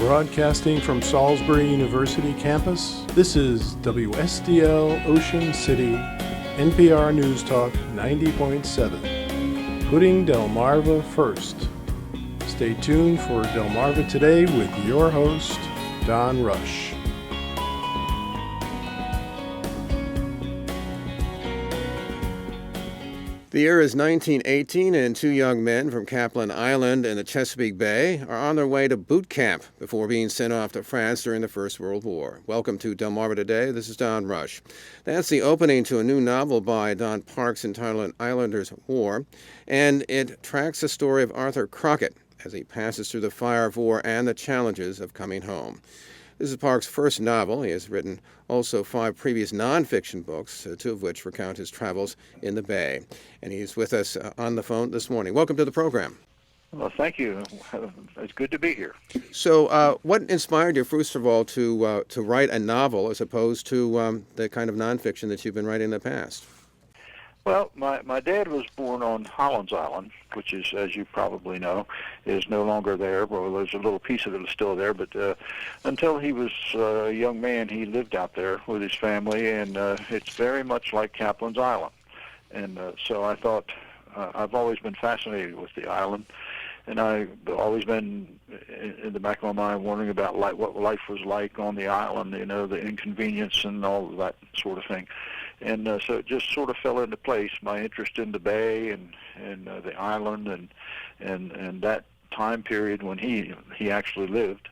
Broadcasting from Salisbury University campus, this is WSDL Ocean City, NPR News Talk 90.7, putting Delmarva first. Stay tuned for Delmarva Today with your host, Don Rush. The year is 1918, and two young men from Caplan Island in the Chesapeake Bay are on their way to boot camp before being sent off to France during the First World War. Welcome to Delmarva Today. This is Don Rush. That's the opening to a new novel by Don Parks entitled Islanders' War, and it tracks the story of Arthur Crockett as he passes through the fire of war and the challenges of coming home. This is Parks' first novel. He has written also 5 previous nonfiction books, 2 of which recount his travels in the Bay. And he's with us on the phone this morning. Welcome to the program. Well, thank you. It's good to be here. So what inspired you, first of all, to write a novel as opposed to the kind of nonfiction that you've been writing in the past? Well, my dad was born on Hollands Island, which is, as you probably know, is no longer there. Well, there's a little piece of it is still there, but until he was a young man, he lived out there with his family, and it's very much like Caplan's Island. And so I thought, I've always been fascinated with the island, and I've always been in the back of my mind wondering about what life was like on the island, you know, the inconvenience and all of that sort of thing. And so it just sort of fell into place, my interest in the bay and the island and that time period when he actually lived,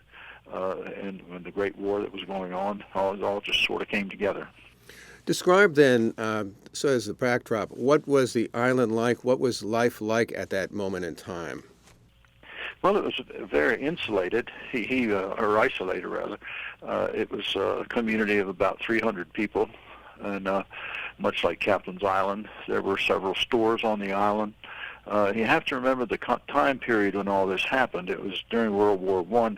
and when the Great War that was going on, all just sort of came together. Describe then, so as the backdrop, what was the island like? What was life like at that moment in time? Well, it was very insulated, or isolated rather. It was a community of about 300 people. And much like Caplan's Island, there were several stores on the island. You have to remember the time period when all this happened. It was during World War I.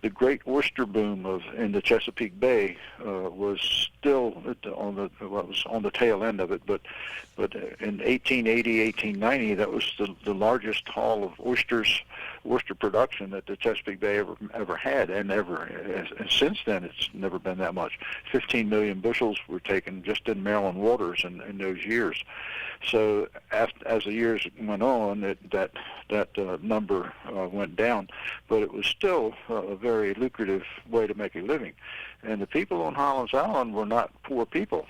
The great oyster boom in the Chesapeake Bay was still on the tail end of it. But in 1880, 1890, that was the largest haul of oyster production that the Chesapeake Bay ever had, and since then it's never been that much. 15 million bushels were taken just in Maryland waters in those years. So as the years went on, that number went down, but it was still a very lucrative way to make a living. And the people on Hollands Island were not poor people.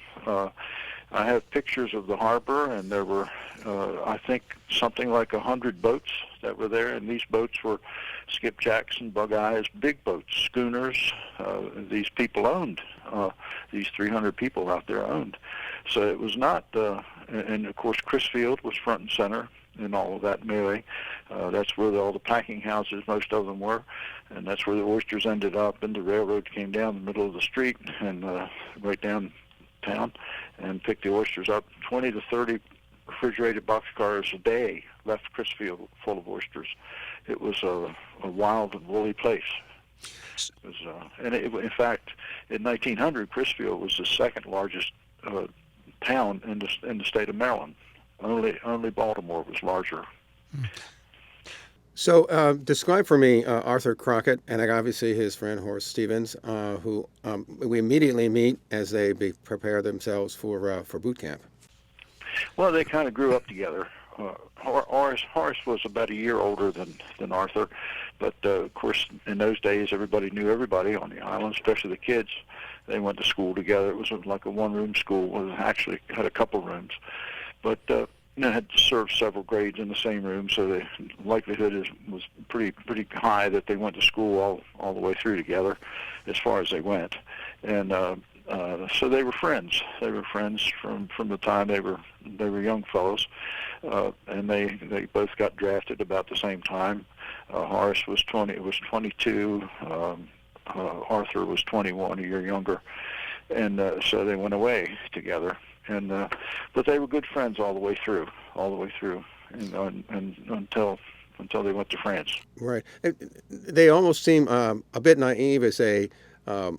I have pictures of the harbor, and there were, I think, something like 100 boats that were there, and these boats were skipjacks and bug-eyes, big boats, schooners. These people owned, these 300 people out there owned. So it was not, and of course Crisfield was front and center in all of that melee. That's where all the packing houses, most of them were, and that's where the oysters ended up, and the railroad came down the middle of the street and right down town and picked the oysters up. 20 to 30 refrigerated boxcars a day left Crisfield full of oysters. It was a wild and woolly place. It was, in fact, in 1900, Crisfield was the second largest town in the state of Maryland. Only Baltimore was larger. So describe for me Arthur Crockett and obviously his friend Horace Stevens, who we immediately meet as they prepare themselves for boot camp. Well, they kind of grew up together. Horace was about a year older than Arthur, but of course in those days everybody knew everybody on the island, especially the kids. They went to school together. It was like a one-room school. It actually had a couple rooms, but had to serve several grades in the same room, so the likelihood was pretty high that they went to school all the way through together, as far as they went, and so they were friends. They were friends from the time they were young fellows, and they both got drafted about the same time. Horace was 22. Arthur was 21, a year younger, and so they went away together. And but they were good friends all the way through, and until they went to France. Right. They almost seem a bit naive as they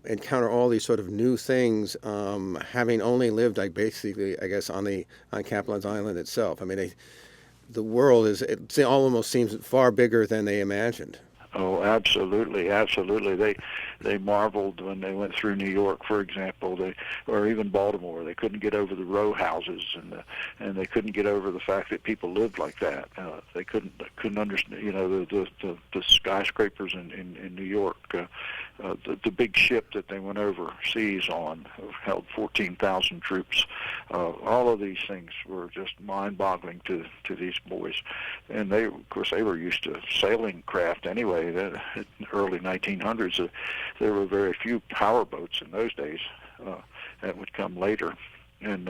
encounter all these sort of new things, having only lived, basically, I guess, on Caplan's Island itself. I mean, the world almost seems far bigger than they imagined. Oh, absolutely, absolutely. They marveled when they went through New York, for example, or even Baltimore. They couldn't get over the row houses, and they couldn't get over the fact that people lived like that. They couldn't understand, the skyscrapers in New York. The big ship that they went overseas on held 14,000 troops. All of these things were just mind-boggling to these boys, and of course, they were used to sailing craft anyway. In the early 1900s, there were very few power boats in those days. That would come later. And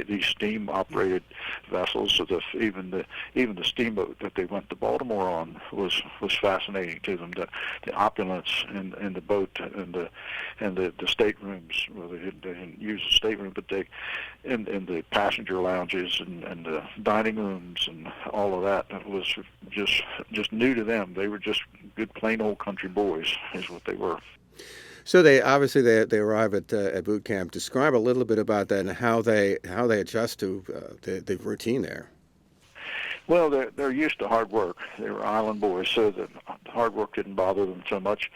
these steam-operated vessels, so even the steamboat that they went to Baltimore on was fascinating to them. The opulence in the boat and the staterooms. Well, they didn't use a stateroom, but in the passenger lounges and the dining rooms and all of that was just new to them. They were just good, plain old country boys, is what they were. So they obviously they arrive at boot camp. Describe a little bit about that and how they adjust to the routine there. Well, they're used to hard work. They were island boys, so the hard work didn't bother them so much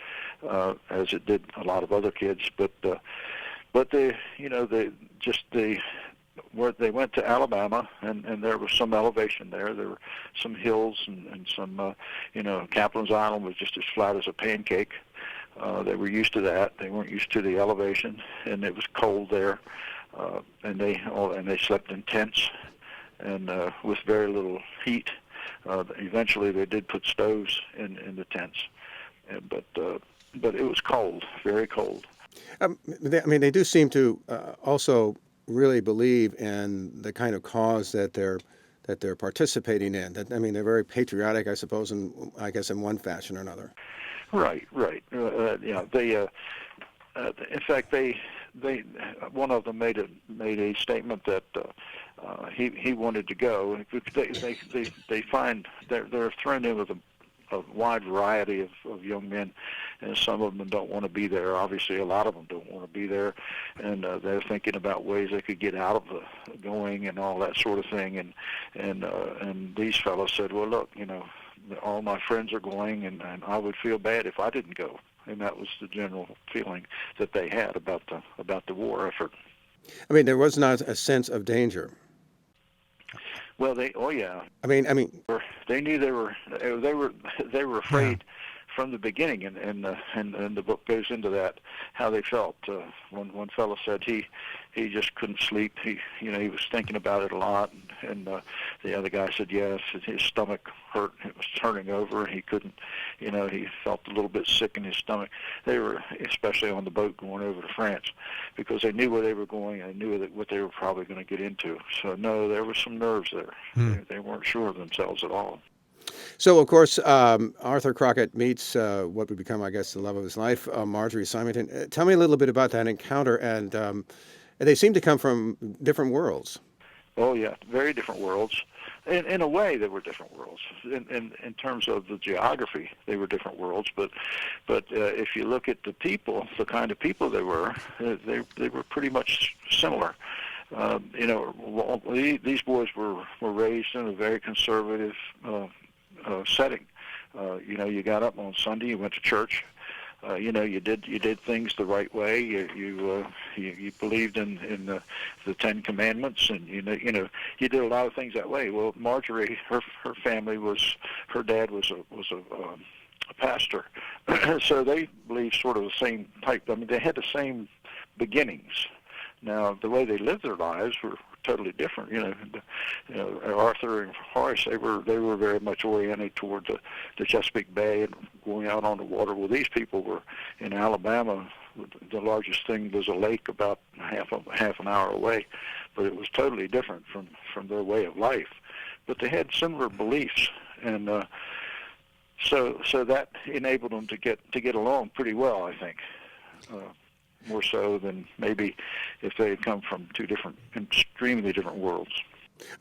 as it did a lot of other kids. But they went to Alabama, and there was some elevation there. There were some hills and some Caplan's Island was just as flat as a pancake. They were used to that. They weren't used to the elevation, and it was cold there. And they slept in tents, and with very little heat. Eventually, they did put stoves in the tents, but it was cold, very cold. They do seem to also really believe in the kind of cause that they're participating in. They're very patriotic, I suppose, in one fashion or another. Right. They, in fact, one of them made a statement that he wanted to go. They find they're thrown in with a wide variety of young men, and some of them don't want to be there. Obviously, a lot of them don't want to be there, and they're thinking about ways they could get out of the going and all that sort of thing. And these fellows said, well, look, all my friends are going, and I would feel bad if I didn't go. And that was the general feeling that they had about the war effort. There was not a sense of danger. Well, they knew they were afraid from the beginning, and the book goes into that, how they felt. One fellow said he just couldn't sleep. He was thinking about it a lot, and the other guy said yes, his stomach hurt. It was turning over. He couldn't, he felt a little bit sick in his stomach. They were, especially on the boat going over to France, because they knew where they were going and knew what they were probably going to get into. So no, there was some nerves there. They weren't sure of themselves at all. So, of course, Arthur Crockett meets what would become, I guess, the love of his life, Marjorie Simonton. Tell me a little bit about that encounter, and they seem to come from different worlds. Oh, yeah, very different worlds. In a way, they were different worlds. In terms of the geography, they were different worlds. But if you look at the people, the kind of people they were pretty much similar. These boys were raised in a very conservative setting. You got up on Sunday, you went to church. You did things the right way. You believed in the Ten Commandments, and you did a lot of things that way. Well, Marjorie, her family her dad was a pastor, so they believed sort of the same type. They had the same beginnings. Now, the way they lived their lives were totally different. Arthur and Horace, they were very much oriented toward the Chesapeake Bay and going out on the water. Well, these people were in Alabama. The largest thing was a lake about half an hour away, but it was totally different from their way of life. But they had similar beliefs, and so that enabled them to get along pretty well, I think. More so than maybe if they had come from two extremely different worlds.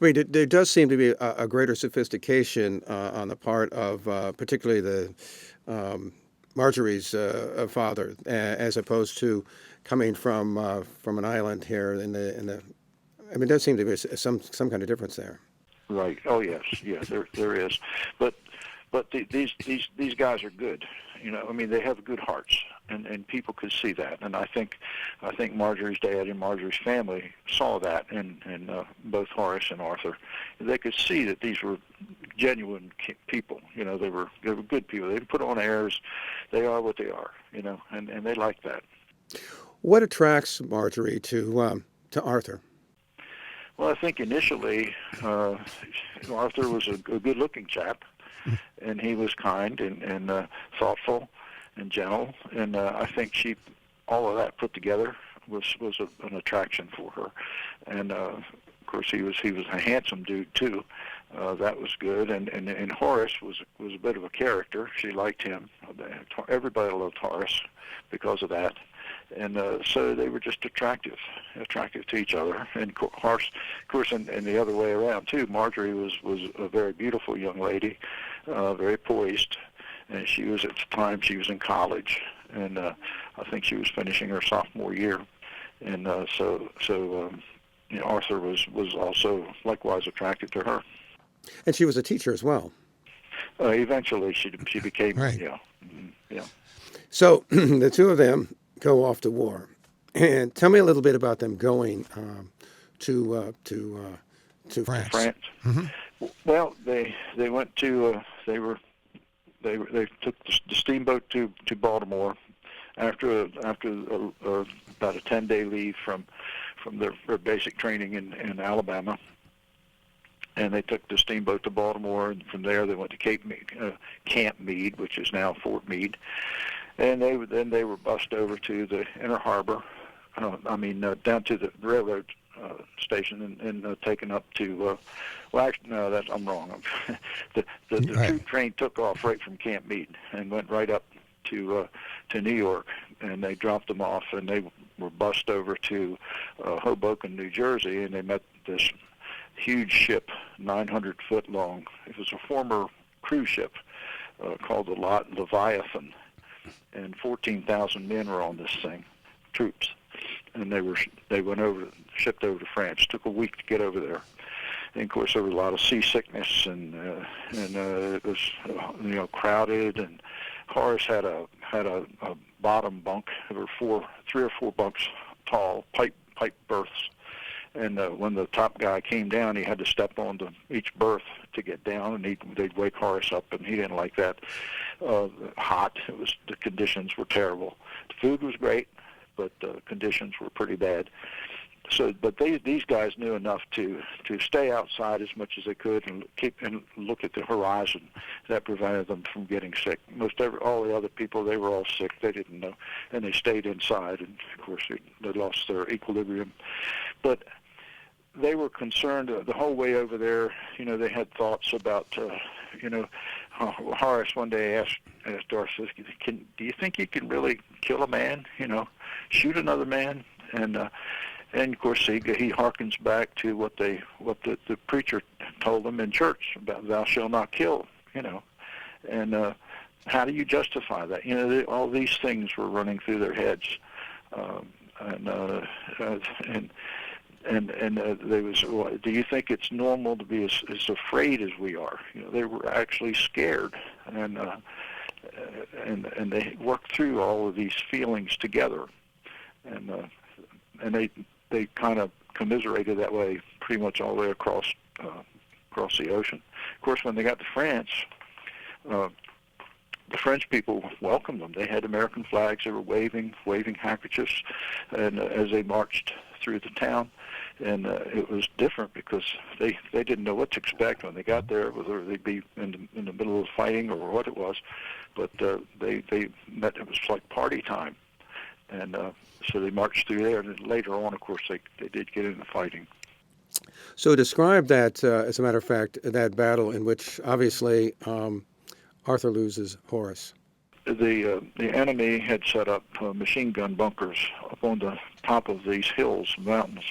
There does seem to be a greater sophistication on the part of particularly the Marjorie's father, as opposed to coming from an island here in the. There does seem to be some kind of difference there. Right. Oh yes, there is, but But these guys are good. You know, I mean, they have good hearts, and people could see that. And I think Marjorie's dad and Marjorie's family saw that in both Horace and Arthur. They could see that these were genuine people. You know, they were good people. They didn't put on airs. They are what they are. You know, and they like that. What attracts Marjorie to Arthur? Well, I think initially Arthur was a good-looking chap, and he was kind and thoughtful and gentle, and I think all of that put together was an attraction for her. And of course, he was a handsome dude too. That was good, and Horace was a bit of a character. She liked him. Everybody loved Horace because of that. And so they were just attractive to each other. And of course, and the other way around too. Marjorie was a very beautiful young lady, very poised, and she was at the time she was in college, and I think she was finishing her sophomore year, and so you know, Arthur was also likewise attracted to her. And she was a teacher as well. Eventually, she became right. Yeah. So the two of them go off to war, and tell me a little bit about them going to France. France. Mm-hmm. Well, they went to they took the steamboat to Baltimore after about a 10-day leave from their basic training in Alabama. And they took the steamboat to Baltimore, and from there they went to Camp Meade, which is now Fort Meade. And they were bussed over to the Inner Harbor, down to the railroad station, and taken up to. Well, actually, no, I'm wrong. the right. troop train took off right from Camp Meade and went right up to New York, and they dropped them off, and they were bussed over to Hoboken, New Jersey, and they met this huge ship, 900 foot long. It was a former cruise ship called the Leviathan, and 14,000 men were on this thing, troops, and they went shipped over to France. Took a week to get over there, and of course there was a lot of seasickness, and it was crowded. And Horace had a bottom bunk. There were 3 or 4 bunks tall, pipe berths. And when the top guy came down, he had to step onto each berth to get down, and they'd wake Horace up, and he didn't like that. Hot. The conditions were terrible. The food was great, but the conditions were pretty bad. So, but these guys knew enough to stay outside as much as they could and look at the horizon. That prevented them from getting sick. All the other people, they were all sick. They didn't know, and they stayed inside. And of course, they lost their equilibrium. But they were concerned the whole way over there. You know, they had thoughts about. Horace one day asked Arthur, "Do you think you can really kill a man? You know, shoot another man?" And of course he harkens back to what the preacher told them in church about "Thou shalt not kill." You know, and how do you justify that? You know, all these things were running through their heads, And they was, well, do you think it's normal to be as afraid as we are? You know, they were actually scared, and they worked through all of these feelings together, and they kind of commiserated that way pretty much all the way across the ocean. Of course, when they got to France, the French people welcomed them. They had American flags. They were waving handkerchiefs, and as they marched through the town, and it was different because they didn't know what to expect when they got there, whether they'd be in the middle of fighting or what it was. But they met. It was like party time, and so they marched through there. And then later on, of course, they did get into fighting. So describe that, as a matter of fact, that battle in which obviously Arthur loses Horace. The enemy had set up machine gun bunkers up on the top of these hills, mountains,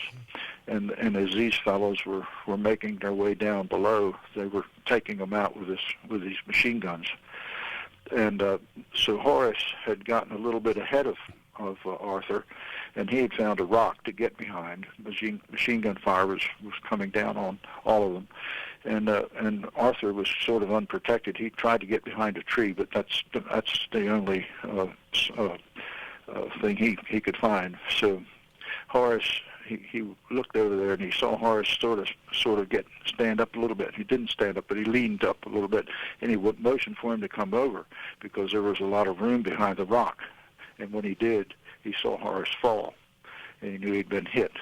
and as these fellows were making their way down below, they were taking them out with these machine guns, and so Horace had gotten a little bit ahead of Arthur, and he had found a rock to get behind. Machine gun fire was coming down on all of them, and Arthur was sort of unprotected. He tried to get behind a tree, but that's the only thing he could find. So Horace, he looked over there and he saw Horace sort of stand up a little bit. He didn't stand up, but he leaned up a little bit, and he motioned for him to come over because there was a lot of room behind the rock. And when he did, he saw Horace fall, and he knew he'd been hit.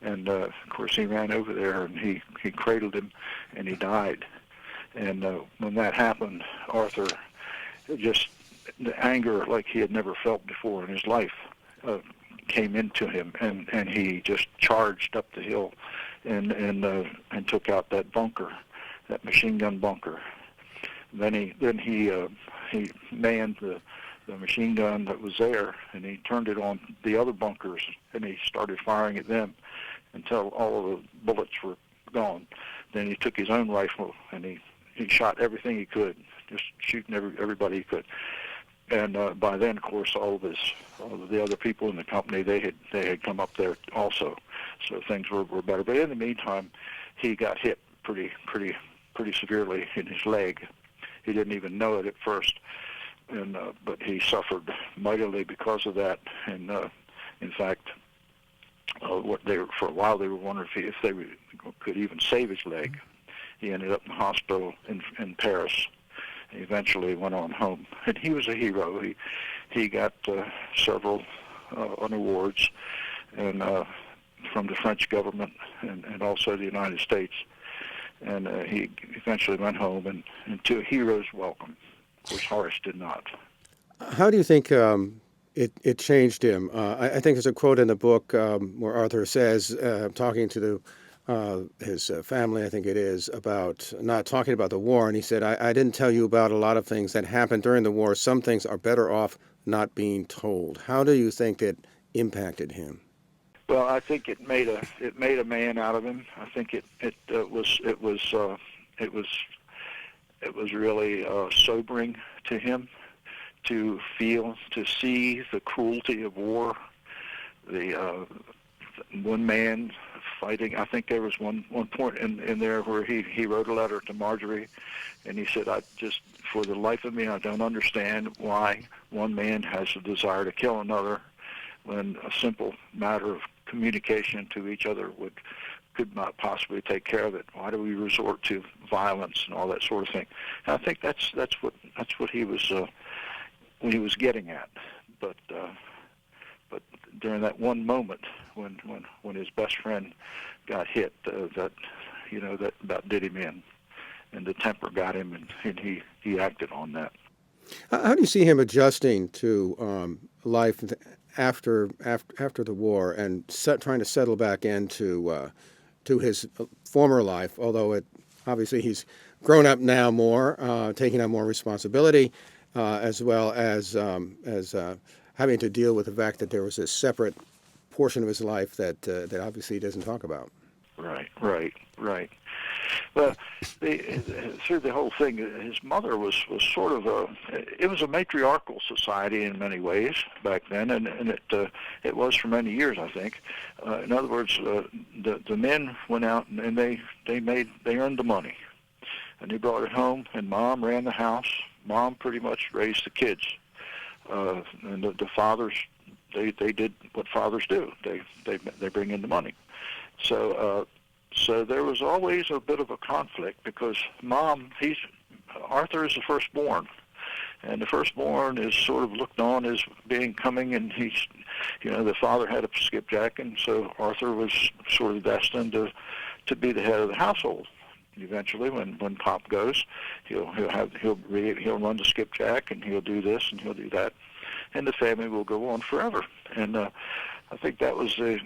And of course, he ran over there and he cradled him, and he died. And when that happened, Arthur, just the anger like he had never felt before in his life came into him, and he just charged up the hill and took out that bunker, that machine gun bunker. Then he manned the machine gun that was there, and he turned it on the other bunkers, and he started firing at them until all of the bullets were gone. Then he took his own rifle and he shot everything he could, just shooting everybody he could. And by then, of course, all of the other people in the company, they had come up there also, so things were better. But in the meantime, he got hit pretty severely in his leg. He didn't even know it at first, and but he suffered mightily because of that. And in fact, for a while they were wondering if they could even save his leg. He ended up in the hospital in Paris. He eventually went on home, and he was a hero. He got several awards, and from the French government and also the United States. And he eventually went home and to a hero's welcome, which Horace did not. How do you think it changed him? I think there's a quote in the book where Arthur says, talking to his family, I think it is, about not talking about the war, and he said, I didn't tell you about a lot of things that happened during the war. Some things are better off not being told. How do you think it impacted him? Well, I think it made a man out of him. I think it was really sobering to him to see the cruelty of war. The one man fighting. I think there was one point in there where he wrote a letter to Marjorie, and he said, "I just, for the life of me, I don't understand why one man has a desire to kill another, when a simple matter of communication to each other could not possibly take care of it. Why do we resort to violence and all that sort of thing?" And I think that's what he was getting at. But during that one moment when his best friend got hit, that about did him in, and the temper got him, and he acted on that. How do you see him adjusting to life after the war and trying to settle back into to his former life? Although obviously he's grown up now more, taking on more responsibility, as well as having to deal with the fact that there was a separate portion of his life that obviously he doesn't talk about. Right. Well, through the whole thing, his mother was sort of it was a matriarchal society in many ways back then, and it was for many years, I think. In other words, the men went out and they earned the money, and they brought it home, and Mom ran the house. Mom pretty much raised the kids, and the fathers they did what fathers do. They bring in the money. So there was always a bit of a conflict because Arthur is the firstborn, and the firstborn is sort of looked on as being coming, and the father had a skipjack, and so Arthur was sort of destined to be the head of the household. Eventually, when Pop goes, he'll run the skipjack, and he'll do this and he'll do that, and the family will go on forever. And I think that was the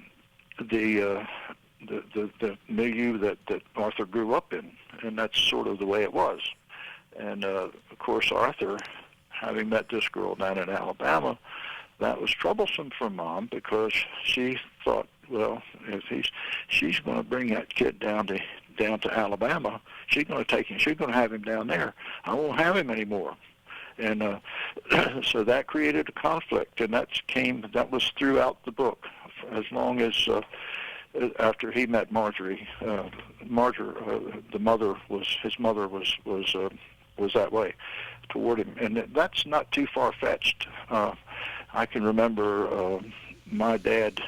milieu that Arthur grew up in, and that's sort of the way it was. And of course, Arthur, having met this girl down in Alabama, that was troublesome for Mom because she thought, well, if she's going to bring that kid down to Alabama, she's going to take him. She's going to have him down there. I won't have him anymore. And so that created a conflict, and that was throughout the book, as long as after he met Marjorie. His mother was that way toward him, and that's not too far fetched. I can remember my dad.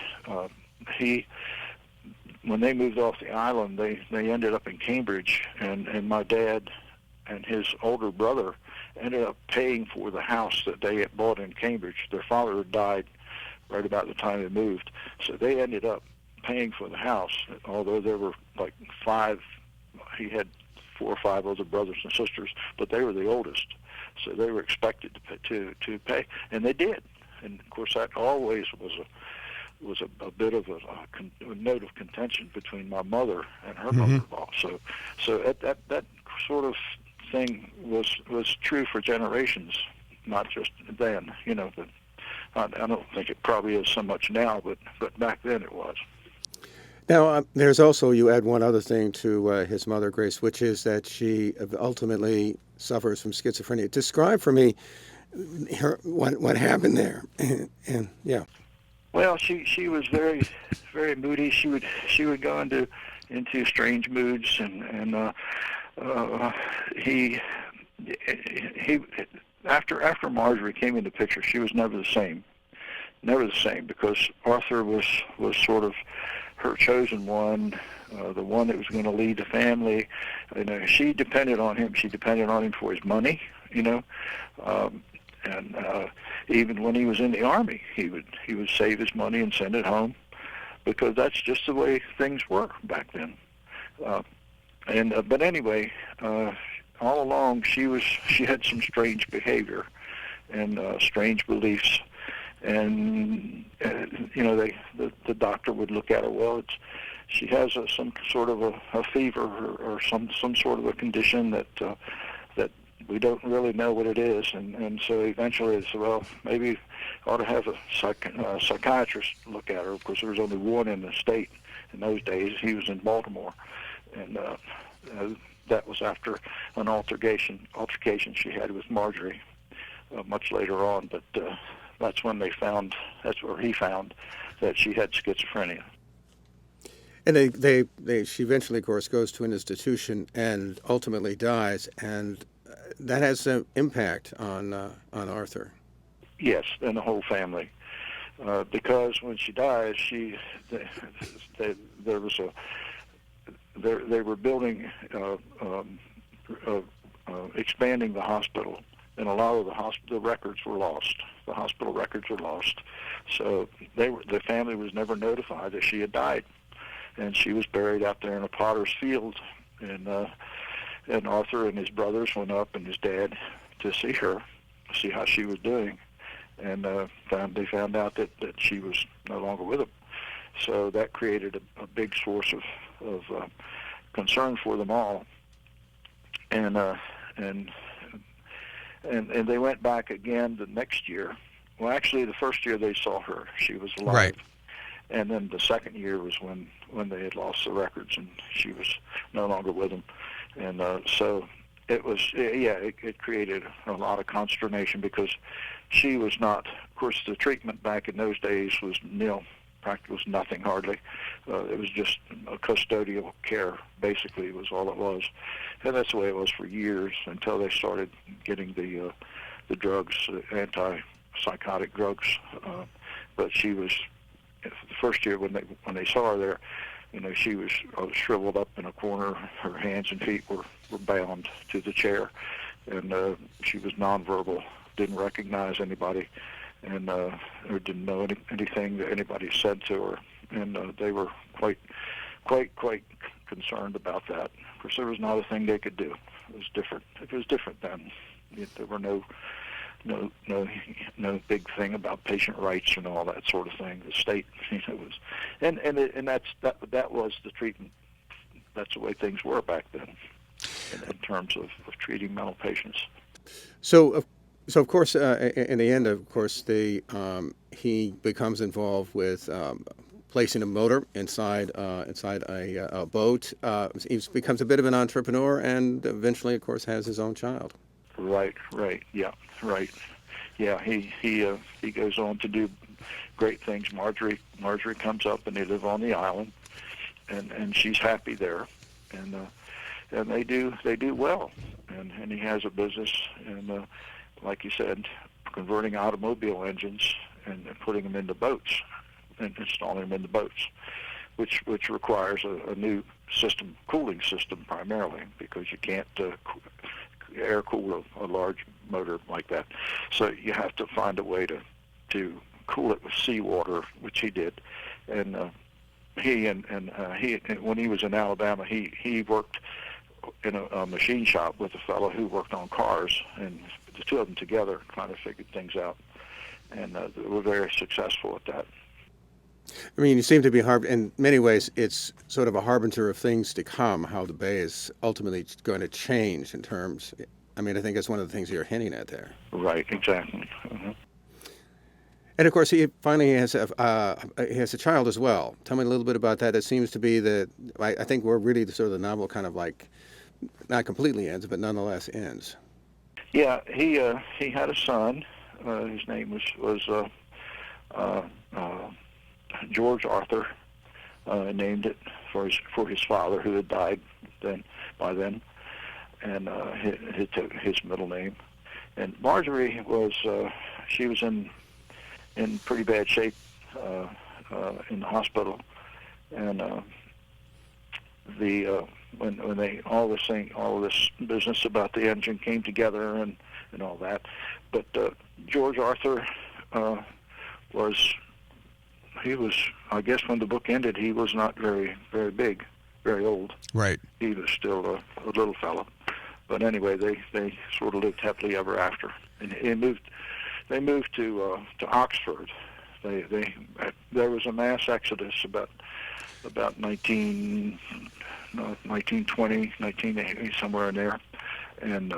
When they moved off the island, they ended up in Cambridge, and my dad and his older brother ended up paying for the house that they had bought in Cambridge. Their father had died right about the time they moved, so they ended up paying for the house, although there were like five. He had 4 or 5 other brothers and sisters, but they were the oldest, so they were expected to pay, and they did. And of course, that always was a bit of a note of contention between my mother and her mother-in-law. So that sort of thing was true for generations, not just then. But I don't think it probably is so much now, but back then it was. Now, there's also, you add one other thing to his mother, Grace, which is that she ultimately suffers from schizophrenia. Describe for me what happened there. And yeah. Well, she was very, very moody. She would go into strange moods, and he after Marjorie came into the picture, she was never the same, because Arthur was sort of her chosen one, the one that was going to lead the family. She depended on him. She depended on him for his money, and even when he was in the army, he would save his money and send it home, because that's just the way things were back then. But anyway, all along she had some strange behavior and strange beliefs, and the doctor would look at her. Well, she has some sort of a fever or some sort of a condition that we don't really know what it is, and so eventually they said, well, maybe ought to have a psychiatrist look at her, because there was only one in the state in those days. He was in Baltimore, and that was after an altercation she had with Marjorie much later on. But that's where he found that she had schizophrenia. And she eventually, of course, goes to an institution and ultimately dies, and that has an impact on Arthur. Yes, and the whole family, because when she dies, they were building, expanding the hospital, and a lot of the records were lost. The hospital records were lost, so the family was never notified that she had died, and she was buried out there in a potter's field, and Arthur and his brothers went up, and his dad, to see her, see how she was doing, and they found out that she was no longer with them. So that created a big source of concern for them all, and they went back again the next year. Well, actually, the first year they saw her, she was alive. Right. And then the second year was when they had lost the records, and she was no longer with them. And so it was, it created a lot of consternation, because she was not, of course, the treatment back in those days was nil. Practically was nothing, hardly. It was just a custodial care, basically, was all it was. And that's the way it was for years, until they started getting the drugs, antipsychotic drugs. But she was, the first year when they saw her there, she was shriveled up in a corner. Her hands and feet were bound to the chair, and she was nonverbal, didn't recognize anybody, and or didn't know anything that anybody said to her, and they were quite concerned about that. Of course, there was not a thing they could do. It was different. It was different then. There were no big thing about patient rights and all that sort of thing. The state, was, and that was the treatment. That's the way things were back then, in terms of treating mental patients. So of course, in the end, of course, he becomes involved with placing a motor inside a boat. He becomes a bit of an entrepreneur, and eventually, of course, has his own child. Right, yeah, right. Yeah, he goes on to do great things. Marjorie comes up, and they live on the island, and she's happy there, and they do well, and he has a business, and like you said, converting automobile engines and putting them into boats and installing them into boats, which requires a new system, cooling system primarily, because you can't air cool a large motor like that. So you have to find a way to cool it with seawater, which he did. And he when he was in Alabama, he worked in a machine shop with a fellow who worked on cars, and the two of them together kind of figured things out, and they were very successful at that. I mean, you seem to be in many ways, it's sort of a harbinger of things to come, how the Bay is ultimately going to change in terms, I mean, I think that's one of the things you're hinting at there. Right, exactly. Mm-hmm. And of course, he finally has a child as well. Tell me a little bit about that. It seems to be I think we're really sort of the novel kind of like, not completely ends, but nonetheless ends. Yeah, he had a son. His name was George Arthur, named it for his father, who had died by then, and he took his middle name. And Marjorie she was in pretty bad shape in the hospital, and when they all this business about the engine came together and all that, but George Arthur was. He was, I guess, when the book ended, he was not very, very big, very old. Right. He was still a little fellow. But anyway, they sort of lived happily ever after. And they moved to Oxford. There was a mass exodus about 1920, 1980, somewhere in there, and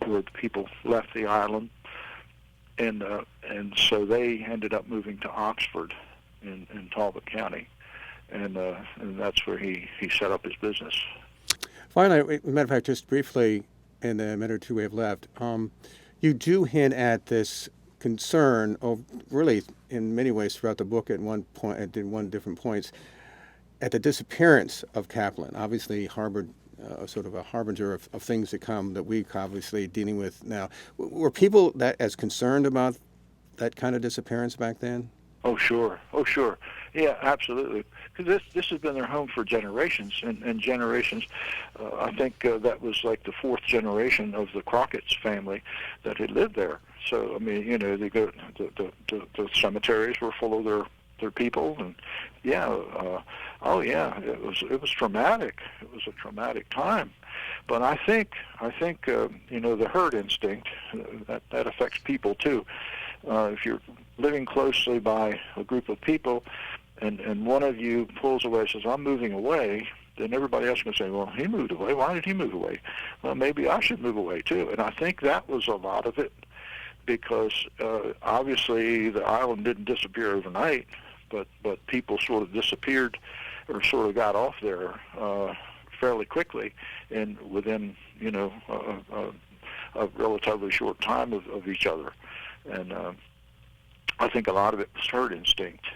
where the people left the island, and so they ended up moving to Oxford. In Talbot County, and that's where he set up his business. Finally, as a matter of fact, just briefly, in the minute or two we have left, you do hint at this concern of really, in many ways, throughout the book at one different points, at the disappearance of Caplan. Obviously, harbored sort of a harbinger of things to come that we're obviously dealing with now. Were people that as concerned about that kind of disappearance back then? Oh, sure. Yeah, absolutely. Because this has been their home for generations and generations. I think that was like the fourth generation of the Crockett's family that had lived there. So, I mean, you know, the cemeteries were full of their people, and yeah, it was traumatic. It was a traumatic time. But I think you know, the herd instinct that affects people too. If you're living closely by a group of people, and one of you pulls away and says, "I'm moving away," then everybody else can say, "Well, he moved away. Why did he move away? Well, maybe I should move away too." And I think that was a lot of it, because obviously the island didn't disappear overnight, but people sort of disappeared or sort of got off there fairly quickly, and within, you know, a relatively short time of each other. And I think a lot of it was herd instinct,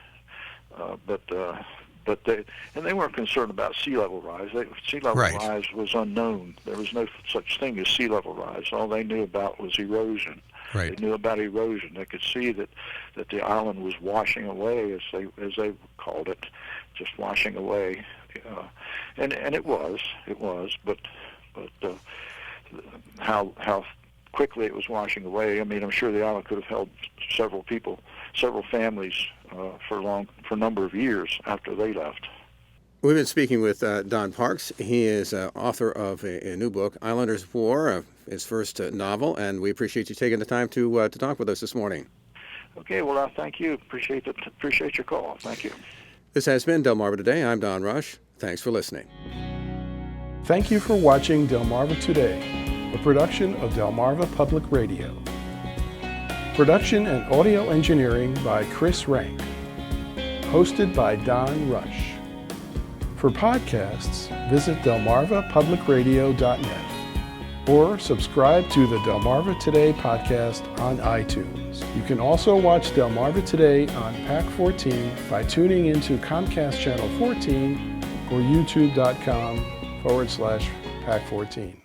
but they weren't concerned about sea level rise. Sea level rise was unknown. There was no such thing as sea level rise. All they knew about was erosion. Right. They knew about erosion. They could see that the island was washing away, as they called it, just washing away, and it was, but how quickly it was washing away. I mean, I'm sure the island could have held several families for a number of years after they left. We've been speaking with Don Parks. He is author of a new book, Islanders of War, his first novel, and we appreciate you taking the time to talk with us this morning. Okay, well, thank you. Appreciate your call. Thank you. This has been Delmarva Today. I'm Don Rush. Thanks for listening. Thank you for watching Delmarva Today, a production of Delmarva Public Radio. Production and audio engineering by Chris Rank. Hosted by Don Rush. For podcasts, visit delmarvapublicradio.net. or subscribe to the Delmarva Today podcast on iTunes. You can also watch Delmarva Today on PAC 14 by tuning into Comcast Channel 14 or youtube.com/PAC 14.